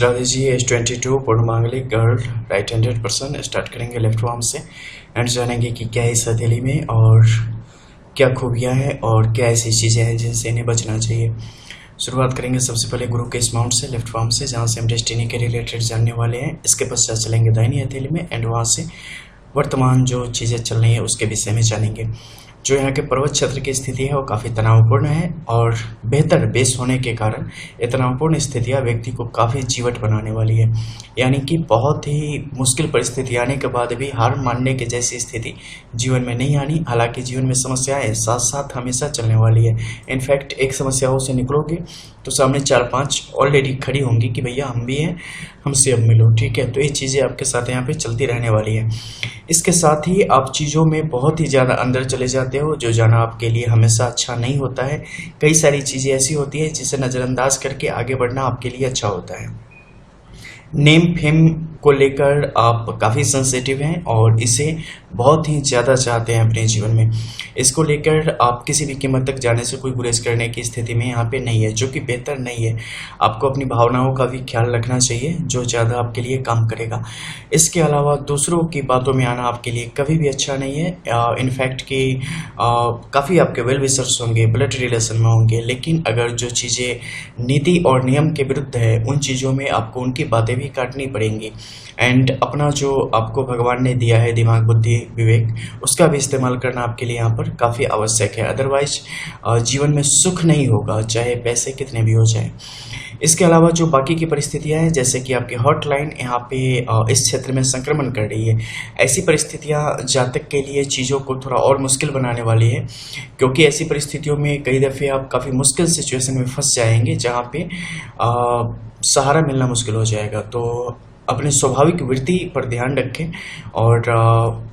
Radhe ji S22 पूर्णमांगलिक girl right handed person start करेंगे left arm से एंड जानेंगे कि क्या इस हथेली में और क्या खूबियां हैं और क्या ऐसी चीज़ें हैं जिनसे इन्हें बचना चाहिए। शुरुआत करेंगे सबसे पहले गुरु के इस माउंट से लेफ्ट आर्म से, जहां से हम डेस्टिनी के रिलेटेड जानने वाले हैं। इसके पश्चात चलेंगे दाहिनी हथेली में एंड वहां से वर्तमान जो चीज़ें चल रही हैं उसके विषय में जानेंगे। जो यहाँ के पर्वत क्षेत्र की स्थिति है वो काफ़ी तनावपूर्ण है और बेहतर बेस होने के कारण ये तनावपूर्ण स्थितियाँ व्यक्ति को काफ़ी जीवट बनाने वाली है। यानी कि बहुत ही मुश्किल परिस्थिति आने के बाद भी हार मानने की जैसी स्थिति जीवन में नहीं आनी। हालांकि जीवन में समस्याएं साथ साथ हमेशा चलने वाली है। इनफैक्ट एक समस्याओं से निकलोगे तो सामने 4-5 ऑलरेडी खड़ी होंगी कि भैया हम भी हैं, हमसे अब मिलो। ठीक है, तो ये चीज़ें आपके साथ यहाँ पे चलती रहने वाली है। इसके साथ ही आप चीज़ों में बहुत ही ज़्यादा अंदर चले जाते हो, जो जाना आपके लिए हमेशा अच्छा नहीं होता है। कई सारी चीज़ें ऐसी होती है जिसे नज़रअंदाज करके आगे बढ़ना आपके लिए अच्छा होता है। नेम फेम को लेकर आप काफ़ी सेंसिटिव हैं और इसे बहुत ही ज़्यादा चाहते हैं अपने जीवन में। इसको लेकर आप किसी भी कीमत तक जाने से कोई गुरेज करने की स्थिति में यहाँ पे नहीं है, जो कि बेहतर नहीं है। आपको अपनी भावनाओं का भी ख्याल रखना चाहिए, जो ज़्यादा आपके लिए काम करेगा। इसके अलावा दूसरों की बातों में आना आपके लिए कभी भी अच्छा नहीं है। इनफैक्ट कि काफ़ी आपके वेल विशर्स होंगे, ब्लड रिलेशन में होंगे, लेकिन अगर जो चीज़ें नीति और नियम के विरुद्ध है उन चीज़ों में आपको उनकी बातें भी काटनी पड़ेंगी। एंड अपना जो आपको भगवान ने दिया है दिमाग, बुद्धि, विवेक, उसका भी इस्तेमाल करना आपके लिए यहाँ पर काफ़ी आवश्यक है। अदरवाइज जीवन में सुख नहीं होगा, चाहे पैसे कितने भी हो जाए। इसके अलावा जो बाकी की परिस्थितियां हैं, जैसे कि आपकी हॉटलाइन यहाँ पे इस क्षेत्र में संक्रमण कर रही है, ऐसी परिस्थितियां जातक के लिए चीज़ों को थोड़ा और मुश्किल बनाने वाली है, क्योंकि ऐसी परिस्थितियों में कई दफ़े आप काफ़ी मुश्किल सिचुएशन में फंस जाएंगे जहाँ पे सहारा मिलना मुश्किल हो जाएगा। तो अपने स्वाभाविक वृत्ति पर ध्यान रखें और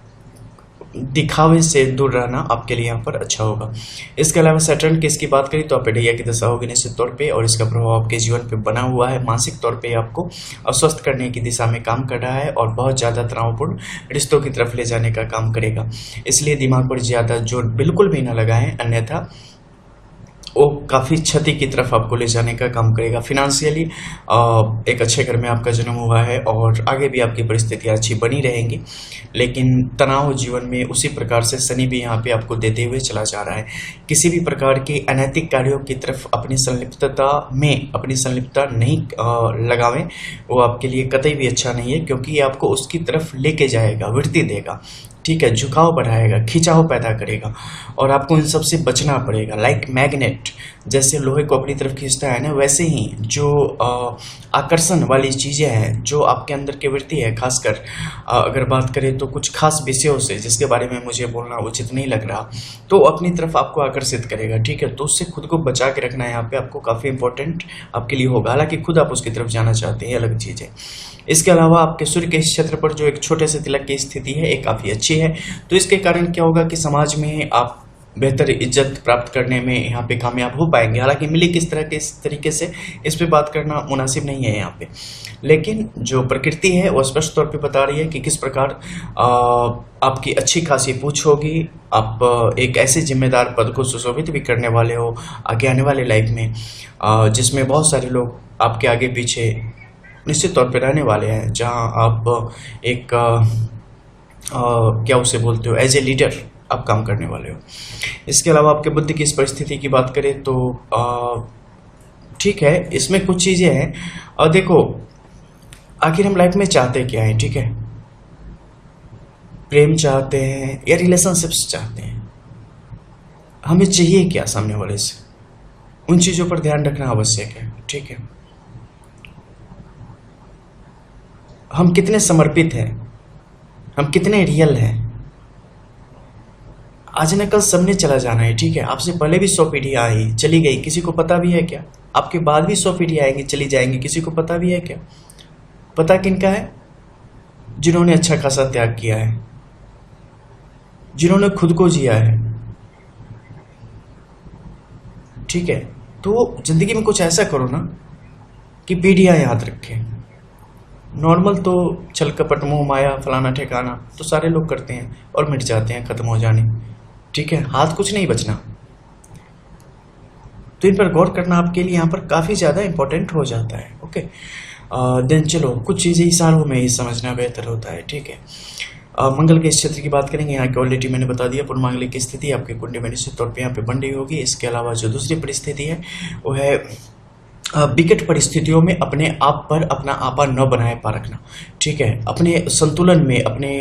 दिखावे से दूर रहना आपके लिए यहाँ पर अच्छा होगा। इसके अलावा सैटर्न की इसकी बात करें तो आप ढैया की दशा होगी निश्चित तौर पे, और इसका प्रभाव आपके जीवन पे बना हुआ है। मानसिक तौर पे आपको अस्वस्थ करने की दिशा में काम कर रहा है और बहुत ज़्यादा तनावपूर्ण रिश्तों की तरफ ले जाने का काम करेगा। इसलिए दिमाग पर ज़्यादा जोर बिल्कुल भी ना लगाएं, अन्यथा वो काफ़ी क्षति की तरफ आपको ले जाने का काम करेगा। फिनेंशियली एक अच्छे घर में आपका जन्म हुआ है और आगे भी आपकी परिस्थितियाँ अच्छी बनी रहेंगी, लेकिन तनाव जीवन में उसी प्रकार से शनि भी यहाँ पे आपको देते हुए चला जा रहा है। किसी भी प्रकार के अनैतिक कार्यों की तरफ अपनी संलिप्तता नहीं लगावें, वो आपके लिए कतई भी अच्छा नहीं है, क्योंकि ये आपको उसकी तरफ लेके जाएगा, वृत्ति देगा। ठीक है, झुकाव बढ़ाएगा, खिंचाव पैदा करेगा और आपको इन सब से बचना पड़ेगा। लाइक मैग्नेट, जैसे लोहे को अपनी तरफ खींचता है ना, वैसे ही जो आकर्षण वाली चीज़ें हैं जो आपके अंदर की वृत्ति है, खासकर अगर बात करें तो कुछ खास विषयों से जिसके बारे में मुझे बोलना उचित नहीं लग रहा, तो अपनी तरफ आपको आकर्षित करेगा। ठीक है, तो उससे खुद को बचा के रखना यहाँ पे आपको काफ़ी इंपॉर्टेंट आपके लिए होगा। हालांकि खुद आप उसकी तरफ जाना चाहते हैं, अलग चीज़ है। इसके अलावा आपके सूर्य के क्षेत्र पर जो एक छोटे से तिलक की स्थिति है, एक काफ़ी अच्छी है। तो इसके कारण क्या होगा कि समाज में आप बेहतर इज्जत प्राप्त करने में यहाँ पे कामयाब हो पाएंगे। हालांकि मिली किस तरह के इस तरीके से, इस पे बात करना मुनासिब नहीं है यहाँ पे, लेकिन जो प्रकृति है वो स्पष्ट तौर पे बता रही है कि किस प्रकार आपकी अच्छी खासी पूछ होगी। आप एक ऐसे जिम्मेदार पद को सुशोभित भी करने वाले हो आगे आने वाले लाइफ में, जिसमें बहुत सारे लोग आपके आगे पीछे निश्चित तौर पे रहने वाले हैं, जहां आप एक क्या उसे बोलते हो, एज ए लीडर आप काम करने वाले हो। इसके अलावा आपके बुद्धि की इस परिस्थिति की बात करें तो ठीक है, इसमें कुछ चीज़ें हैं। और देखो, आखिर हम लाइफ में चाहते क्या है? ठीक है, प्रेम चाहते हैं या रिलेशनशिप्स चाहते हैं? हमें चाहिए क्या सामने वाले से, उन चीज़ों पर ध्यान रखना आवश्यक है। ठीक है, हम कितने समर्पित हैं, हम कितने रियल हैं। आज न कल सबने चला जाना है। ठीक है, आपसे पहले भी 100 पीढ़ियाँ आई चली गई, किसी को पता भी है क्या? आपके बाद भी 100 पीढ़ियाँ आएंगी चली जाएंगी, किसी को पता भी है क्या? पता किनका है? जिन्होंने अच्छा खासा त्याग किया है, जिन्होंने खुद को जिया है। ठीक है, तो जिंदगी में कुछ ऐसा करो ना कि पीढ़ियाँ याद रखें। नॉर्मल तो छल कपट मोह माया फलाना ठिकाना तो सारे लोग करते हैं और मिट जाते हैं, खत्म हो जाने। ठीक है, हाथ कुछ नहीं बचना। तो इन पर गौर करना आपके लिए यहाँ पर काफ़ी ज़्यादा इंपॉर्टेंट हो जाता है। ओके, देन चलो कुछ चीज़ें इशारों में ही समझना बेहतर होता है, ठीक है। मंगल के इस क्षेत्र की बात करेंगे। यहाँ की ऑलरेडी मैंने बता दिया, पूर्णमांगलिक की स्थिति आपके कुंडली में निश्चित तौर पे यहाँ पे बन रही होगी। इसके अलावा जो दूसरी परिस्थिति है वो है विकट परिस्थितियों में अपने आप पर अपना आपा न बनाए पा रखना, ठीक है। अपने संतुलन में अपने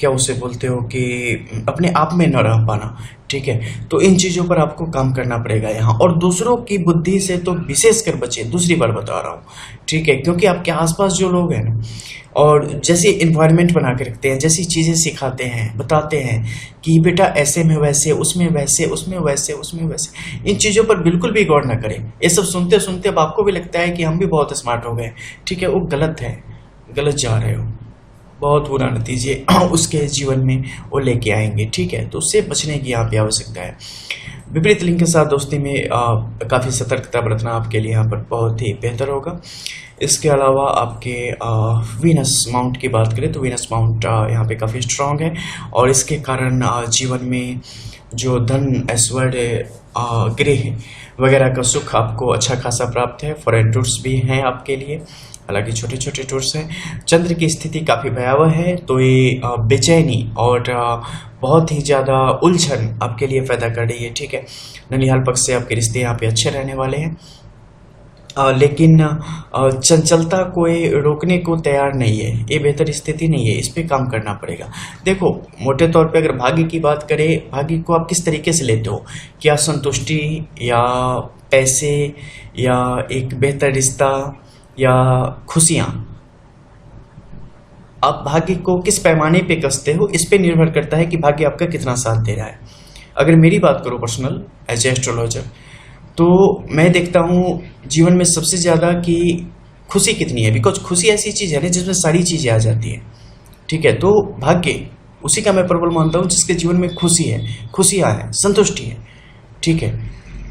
क्या उसे बोलते हो कि अपने आप में न रह पाना, ठीक है। तो इन चीज़ों पर आपको काम करना पड़ेगा यहाँ। और दूसरों की बुद्धि से तो विशेषकर बचे, दूसरी बार बता रहा हूँ, ठीक है। क्योंकि आपके आसपास जो लोग हैं ना, और जैसे इन्वायरमेंट बना के रखते हैं, जैसी चीज़ें सिखाते हैं, बताते हैं कि बेटा ऐसे में वैसे, उसमें वैसे, उसमें वैसे, उसमें वैसे, इन चीज़ों पर बिल्कुल भी गौर ना करें। ये सब सुनते सुनते अब आपको भी लगता है कि हम भी बहुत स्मार्ट हो गए, ठीक है। वो गलत है, गलत जा रहे हो, बहुत बुरा नतीजे उसके जीवन में वो लेके आएंगे, ठीक है। तो उससे बचने की यहाँ पे आवश्यकता है। विपरीत लिंग के साथ दोस्ती में काफ़ी सतर्कता बरतना आपके लिए यहाँ पर बहुत ही बेहतर होगा। इसके अलावा आपके वीनस माउंट की बात करें तो वीनस माउंट यहाँ पे काफ़ी स्ट्रांग है, और इसके कारण जीवन में जो धन, ऐश्वर्य, गृह वगैरह का सुख आपको अच्छा खासा प्राप्त है। फॉरेन टूर्स भी हैं आपके लिए, हालांकि छोटे छोटे टूर्स हैं। चंद्र की स्थिति काफ़ी भयावह है, तो ये बेचैनी और बहुत ही ज़्यादा उलझन आपके लिए पैदा कर रही है, ठीक है। ननिहाल पक्ष से आपके रिश्ते यहाँ पे अच्छे रहने वाले हैं, लेकिन चंचलता को रोकने को तैयार नहीं है, ये बेहतर स्थिति नहीं है, इस पे काम करना पड़ेगा। देखो मोटे तौर पे अगर भाग्य की बात करें, भाग्य को आप किस तरीके से लेते हो, क्या संतुष्टि या पैसे या एक बेहतर रिश्ता या खुशियाँ, आप भाग्य को किस पैमाने पे कसते हो, इस पे निर्भर करता है कि भाग्य आपका कितना साथ दे रहा है। अगर मेरी बात करो पर्सनल एज ए एस्ट्रोलॉजर, तो मैं देखता हूँ जीवन में सबसे ज़्यादा कि खुशी कितनी है, बिकॉज खुशी ऐसी चीज़ है ना जिसमें सारी चीज़ें आ जाती हैं, ठीक है। तो भाग्य उसी का मैं प्रबल मानता हूँ जिसके जीवन में खुशी है, खुशियाँ हैं, संतुष्टि है, ठीक है।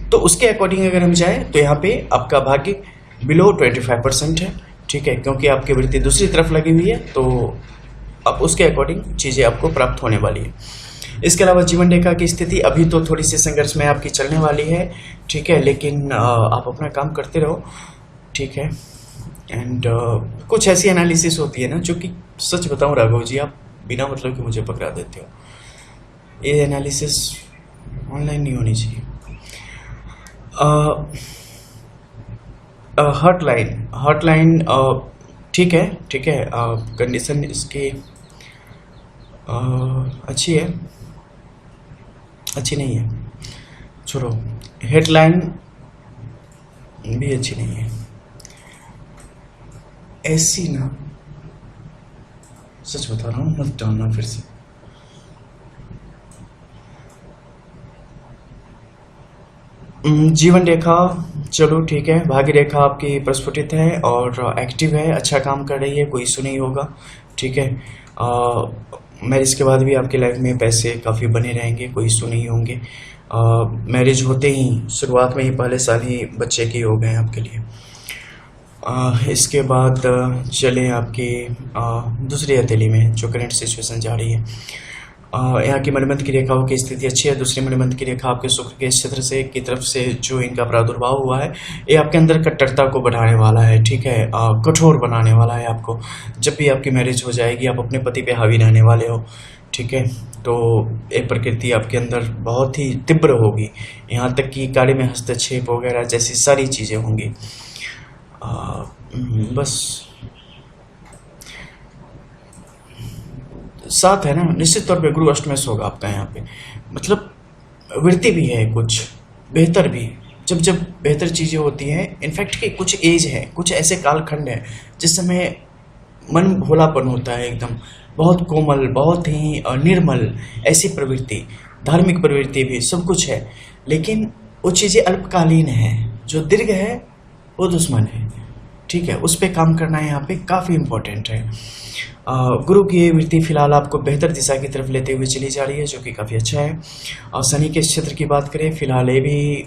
तो उसके अकॉर्डिंग अगर हम जाएँ तो यहाँ पे आपका भाग्य बिलो 25% है, ठीक है, क्योंकि आपकी वृत्ति दूसरी तरफ लगी हुई है, तो अब उसके अकॉर्डिंग चीज़ें आपको प्राप्त होने वाली है। इसके अलावा जीवन रेखा की स्थिति अभी तो थोड़ी सी संघर्ष में आपकी चलने वाली है, ठीक है, लेकिन आप अपना काम करते रहो, ठीक है। एंड कुछ ऐसी एनालिसिस होती है ना जो कि सच बताऊं राघव जी, आप बिना मतलब कि मुझे पकड़ा देते हो। ये एनालिसिस ऑनलाइन नहीं होनी चाहिए। हॉटलाइन ठीक है, ठीक है, कंडीशन इसकी अच्छी है, अच्छी नहीं है, छोड़ो। हेडलाइन भी अच्छी नहीं है, ऐसी ना, सच बता रहा हूँ, मत डालना फिर से। जीवन रेखा चलो ठीक है, भाग्य रेखा आपकी प्रस्फुटित है और एक्टिव है, अच्छा काम कर रही है, कोई इशू नहीं होगा, ठीक है। मैरिज के बाद भी आपकी लाइफ में पैसे काफ़ी बने रहेंगे, कोई इशू नहीं होंगे। मैरिज होते ही शुरुआत में ही पहले साल ही बच्चे के हो गए आपके लिए। इसके बाद चले आपकी दूसरी हथेली में जो करंट सिचुएशन जा रही है। यहाँ की मणिबंध की रेखाओं की स्थिति अच्छी है। दूसरी मणिबंध की रेखा आपके शुक्र के क्षेत्र से की तरफ से जो इनका प्रादुर्भाव हुआ है, ये आपके अंदर कट्टरता को बढ़ाने वाला है, ठीक है, कठोर बनाने वाला है आपको। जब भी आपकी मैरिज हो जाएगी आप अपने पति पे हावी रहने वाले हो, ठीक है। तो एक प्रकृति आपके अंदर बहुत ही तीव्र होगी, यहाँ तक कि कार्य में हस्तक्षेप वगैरह जैसी सारी चीज़ें होंगी। बस साथ है ना, निश्चित तौर पे गुरु अष्टमेश होगा आपका यहाँ पे, मतलब वृत्ति भी है कुछ बेहतर भी। जब जब बेहतर चीज़ें होती हैं, इनफैक्ट कि कुछ एज है, कुछ ऐसे कालखंड है जिस समय मन भोलापन होता है, एकदम बहुत कोमल, बहुत ही निर्मल, ऐसी प्रवृत्ति, धार्मिक प्रवृत्ति भी सब कुछ है, लेकिन वो चीज़ें अल्पकालीन है। जो दीर्घ है वो दुश्मन है, ठीक है। उस पर काम करना यहाँ पे काफ़ी इम्पोर्टेंट है। गुरु की ये वृत्ति फिलहाल आपको बेहतर दिशा की तरफ लेते हुए चली जा रही है, जो कि काफ़ी अच्छा है। और शनि के क्षेत्र की बात करें, फिलहाल ये भी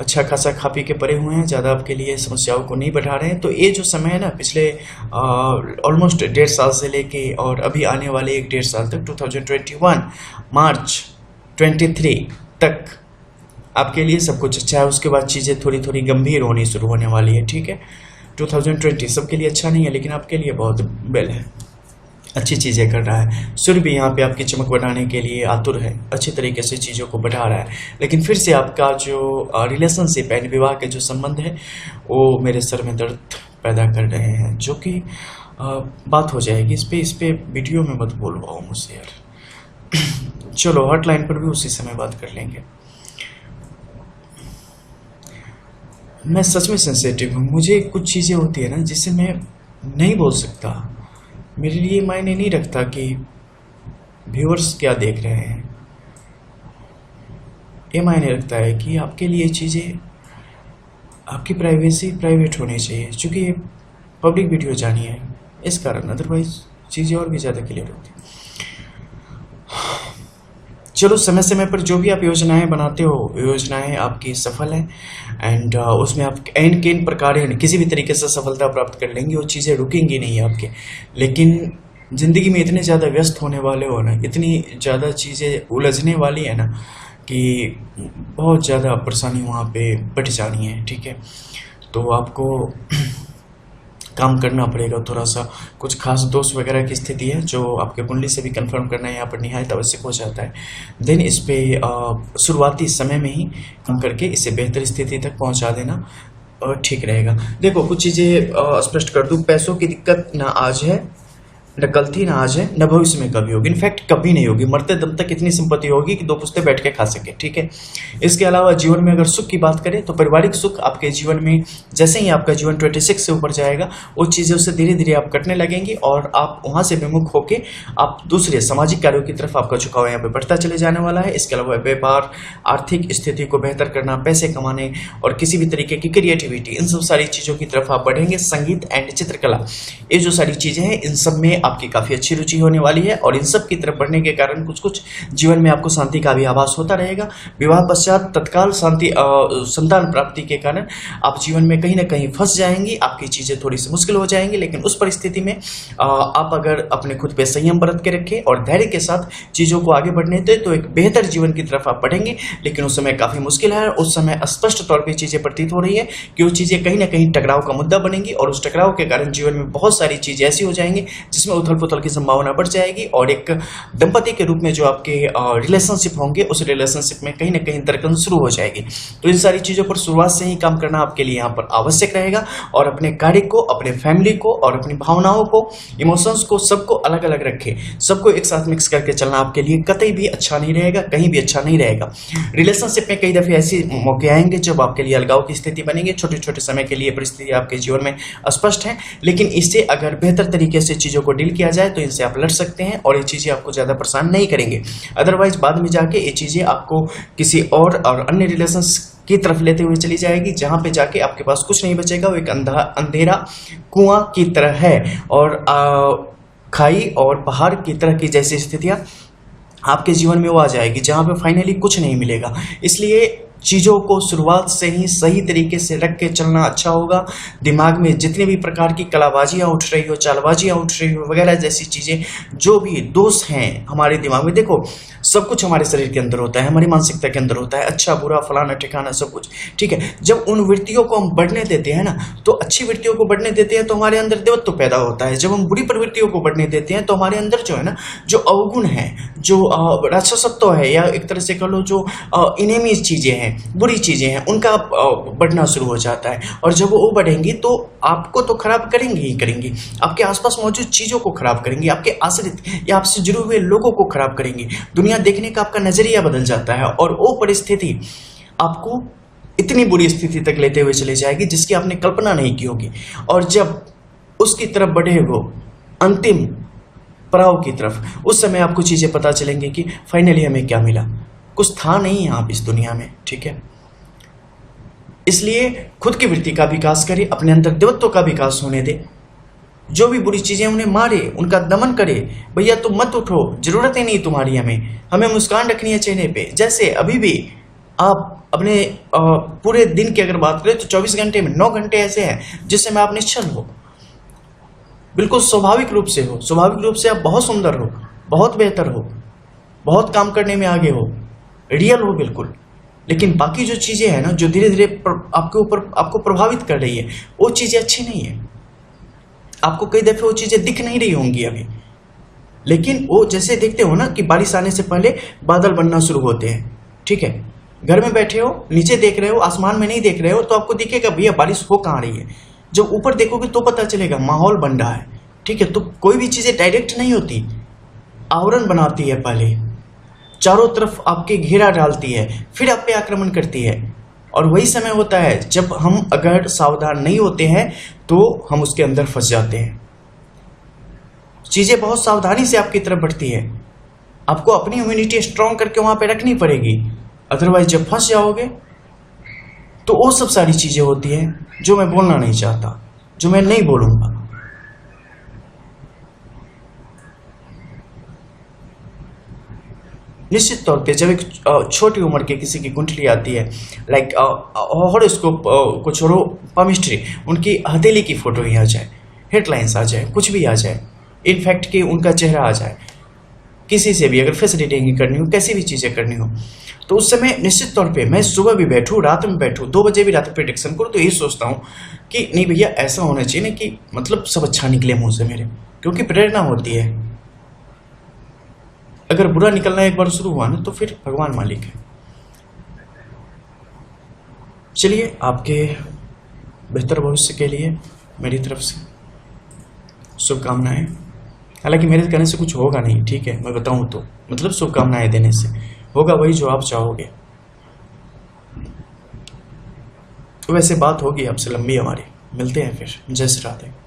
अच्छा खासा खा पी के पड़े हुए हैं, ज़्यादा आपके लिए समस्याओं को नहीं बढ़ा रहे हैं। तो ये जो समय है ना, पिछले ऑलमोस्ट 1.5 साल से लेके और अभी आने वाले 1.5 साल तक, 2021 मार्च 23 तक आपके लिए सब कुछ अच्छा है। उसके बाद चीज़ें थोड़ी थोड़ी गंभीर होनी शुरू होने वाली है, ठीक है। 2020 सबके लिए अच्छा नहीं है, लेकिन आपके लिए बहुत वेल है, अच्छी चीज़ें कर रहा है। सूर्य भी यहाँ पे आपकी चमक बढ़ाने के लिए आतुर है, अच्छी तरीके से चीज़ों को बढ़ा रहा है। लेकिन फिर से आपका जो रिलेशनशिप है, विवाह के जो संबंध है, वो मेरे सर में दर्द पैदा कर रहे हैं, जो कि बात हो जाएगी इस पे वीडियो में मत बोलवाओ मुझसे यार। चलो हॉटलाइन पर भी उसी समय बात कर लेंगे। मैं सच में सेंसिटिव हूँ, मुझे कुछ चीज़ें होती है ना जिससे मैं नहीं बोल सकता। मेरे लिए मायने नहीं रखता कि व्यूअर्स क्या देख रहे हैं, ये मायने रखता है कि आपके लिए चीज़ें, आपकी प्राइवेसी प्राइवेट होनी चाहिए, क्योंकि ये पब्लिक वीडियो जानी है इस कारण, अदरवाइज चीज़ें और भी ज़्यादा क्लियर होती। चलो समय समय पर जो भी आप योजनाएं बनाते हो, योजनाएं आपकी सफल हैं एंड उसमें आप एन केन प्रकार किसी भी तरीके से सफलता प्राप्त कर लेंगे, वो चीज़ें रुकेंगी नहीं आपके। लेकिन ज़िंदगी में इतने ज़्यादा व्यस्त होने वाले हो ना, इतनी ज़्यादा चीज़ें उलझने वाली है ना कि बहुत ज़्यादा परेशानी वहाँ पे बढ़ जानी है, ठीक है। तो आपको काम करना पड़ेगा थोड़ा सा। कुछ खास दोष वगैरह की स्थिति है जो आपके कुंडली से भी कंफर्म करना यहाँ पर निहायत आवश्यक हो जाता है। देन इस पे शुरुआती समय में ही काम करके इसे बेहतर स्थिति तक पहुँचा देना ठीक रहेगा। देखो कुछ चीज़ें स्पष्ट कर दूँ, पैसों की दिक्कत ना आज है, न कल थी, ना आज है, न भविष्य में कभी होगी। इनफैक्ट कभी नहीं होगी, मरते दम तक इतनी संपत्ति होगी कि 2 पुश्ते बैठ के खा सके, ठीक है। इसके अलावा जीवन में अगर सुख की बात करें तो पारिवारिक सुख आपके जीवन में जैसे ही आपका जीवन 26 से ऊपर जाएगा, वो चीज़ें उससे धीरे धीरे आप कटने लगेंगी और आप वहाँ से विमुख होकर आप दूसरे सामाजिक कार्यों की तरफ आपका झुकाव यहाँ पे बढ़ता चले जाने वाला है। इसके अलावा व्यापार, आर्थिक स्थिति को बेहतर करना, पैसे कमाने और किसी भी तरीके की क्रिएटिविटी, इन सब सारी चीज़ों की तरफ आप बढ़ेंगे। संगीत एंड चित्रकला, ये जो सारी चीज़ें हैं, इन सब में आपकी काफ़ी अच्छी रुचि होने वाली है और इन सब की तरफ बढ़ने के कारण कुछ कुछ जीवन में आपको शांति का भी आभास होता रहेगा। विवाह पश्चात तत्काल शांति, संतान प्राप्ति के कारण आप जीवन में कहीं ना कहीं फंस जाएंगी, आपकी चीज़ें थोड़ी सी मुश्किल हो जाएंगी। लेकिन उस परिस्थिति में आप अगर अपने खुद पे संयम बरत के रखें और धैर्य के साथ चीज़ों को आगे बढ़ने दें तो एक बेहतर जीवन की तरफ आप बढ़ेंगे। लेकिन उस समय काफ़ी मुश्किल है, उस समय स्पष्ट तौर पर चीज़ें प्रतीत हो रही है कि वो चीज़ें कहीं ना कहीं टकराव का मुद्दा बनेंगी और उस टकराव के कारण जीवन में बहुत सारी चीज़ें ऐसी हो जाएंगी जिसमें उथल पुथल की संभावना बढ़ जाएगी और एक दंपति के रूप में जो आपके रिलेशनशिप होंगे, उस रिलेशनशिप में कहीं ना कहीं दरकन शुरू हो जाएगी। तो इन सारी चीज़ों पर शुरुआत से ही काम करना आपके लिए यहाँ पर आवश्यक रहेगा और अपने कार्य को, अपने फैमिली को और अपनी भावनाओं को, इमोशंस को, सबको अलग अलग रखें। सबको एक साथ मिक्स करके चलना आपके लिए कतई भी अच्छा नहीं रहेगा, कहीं भी अच्छा नहीं रहेगा। रिलेशनशिप में कई दफे ऐसे मौके आएंगे जब आपके लिए अलगाव की स्थिति बनेगी। छोटे छोटे समय के लिए परिस्थिति आपके जीवन में अस्पष्ट है, लेकिन इससे अगर बेहतर तरीके से चीज़ों को डील किया जाए तो इनसे आप लड़ सकते हैं और ये चीज़ें आपको ज़्यादा परेशान नहीं करेंगे। अदरवाइज बाद में जाके ये चीज़ें आपको किसी और अन्य रिलेशंस की तरफ लेते हुए चली जाएगी, जहां पे जाके आपके पास कुछ नहीं बचेगा। वो एक अंधेरा कुआं की तरह है और खाई और पहाड़ की तरह की जैसी स्थितियां आपके जीवन में वो आ जाएगी जहां पे फाइनली कुछ नहीं मिलेगा। इसलिए चीज़ों को शुरुआत से ही सही तरीके से रख के चलना अच्छा होगा। दिमाग में जितनी भी प्रकार की कलाबाजियाँ उठ रही हो, चालबाजियाँ उठ रही हो वगैरह जैसी चीज़ें, जो भी दोष हैं हमारे दिमाग में, देखो सब कुछ हमारे शरीर के अंदर होता है, हमारी मानसिकता के अंदर होता है, अच्छा बुरा फलाना ठिकाना सब कुछ, ठीक है। जब उन वृत्तियों को हम बढ़ने देते हैं ना, तो अच्छी वृत्तियों को बढ़ने देते हैं तो हमारे अंदर देवत्व पैदा होता है। जब हम बुरी प्रवृत्तियों को बढ़ने देते हैं तो हमारे अंदर जो है ना, जो अवगुण है, जो राक्षसत्व है, या एक तरह से कह लो जो इनेमीज चीज़ें हैं, बुरी चीज़ें हैं, उनका बढ़ना शुरू हो जाता है। और जब वो बढ़ेंगी तो आपको तो खराब करेंगी ही करेंगी, आपके आसपास मौजूद चीज़ों को खराब करेंगी, आपके आश्रित या आपसे जुड़े हुए लोगों को खराब करेंगी। दुनिया देखने का आपका नजरिया बदल जाता है और वो परिस्थिति आपको इतनी बुरी स्थिति तक लेते हुए चले जाएगी जिसकी आपने कल्पना नहीं की होगी। और जब उसकी तरफ बढ़े वो अंतिम पड़ाव की तरफ, उस समय आपको चीज़ें पता चलेंगी कि फाइनली हमें क्या मिला। कुछ था नहीं यहाँ इस दुनिया में, ठीक है। इसलिए खुद की वृत्ति का विकास करें, अपने अंदर देवत्व का विकास होने दे। जो भी बुरी चीजें उन्हें मारे, उनका दमन करे। भैया तुम मत उठो, जरूरत ही नहीं तुम्हारी, हमें मुस्कान रखनी है चेहरे पे। जैसे अभी भी आप अपने पूरे दिन की अगर बात करें तो 24 घंटे में 9 घंटे ऐसे हैं जिस समय आप निश्चल हो, बिल्कुल स्वाभाविक रूप से हो। स्वाभाविक रूप से आप बहुत सुंदर हो, बहुत बेहतर हो, बहुत काम करने में आगे हो, रियल हो बिल्कुल। लेकिन बाकी जो चीज़ें हैं ना, जो धीरे धीरे आपके ऊपर आपको प्रभावित कर रही है, वो चीज़ें अच्छी नहीं है। आपको कई दफ़े वो चीज़ें दिख नहीं रही होंगी अभी, लेकिन वो जैसे देखते हो ना कि बारिश आने से पहले बादल बनना शुरू होते हैं, ठीक है। घर में बैठे हो, नीचे देख रहे हो, आसमान में नहीं देख रहे हो, तो आपको दिखेगा भैया बारिश हो कहाँ रही है। जब ऊपर देखोगे तो पता चलेगा माहौल बन रहा है, ठीक है। तो कोई भी चीज़ें डायरेक्ट नहीं होती, आवरण बनाती है, पहले चारों तरफ आपके घेरा डालती है, फिर आप पे आक्रमण करती है। और वही समय होता है जब हम अगर सावधान नहीं होते हैं तो हम उसके अंदर फंस जाते हैं। चीज़ें बहुत सावधानी से आपकी तरफ बढ़ती है, आपको अपनी इम्यूनिटी स्ट्रांग करके वहाँ पे रखनी पड़ेगी, अदरवाइज जब फंस जाओगे तो वो सब सारी चीज़ें होती हैं जो मैं बोलना नहीं चाहता, जो मैं नहीं बोलूँगा। निश्चित तौर पे जब एक छोटी उम्र के किसी की कुंडली आती है, लाइक हॉरोस्कोप को छोड़ो, पामिस्ट्री, उनकी हथेली की फोटो ही आ जाए, हेडलाइंस आ जाए, कुछ भी आ जाए, इनफैक्ट कि उनका चेहरा आ जाए, किसी से भी अगर फेस रीडिंग करनी हो, कैसी भी चीज़ें करनी हो, तो उस समय निश्चित तौर पे मैं सुबह भी बैठूँ, रात में बैठूँ, 2 बजे भी रात में प्रेडिक्शन करूँ, तो यही सोचता हूँ कि नहीं भैया ऐसा होना चाहिए ना कि मतलब सब अच्छा निकले मुँह से मेरे, क्योंकि प्रेरणा होती है। अगर बुरा निकलना एक बार शुरू हुआ ना तो फिर भगवान मालिक है। चलिए, आपके बेहतर भविष्य के लिए मेरी तरफ से शुभकामनाएं। हालांकि मेरे कहने से कुछ होगा नहीं, ठीक है, मैं बताऊं तो मतलब शुभकामनाएं देने से होगा वही जो आप चाहोगे। वैसे बात होगी आपसे लंबी हमारी, मिलते हैं फिर। जय श्री राधे।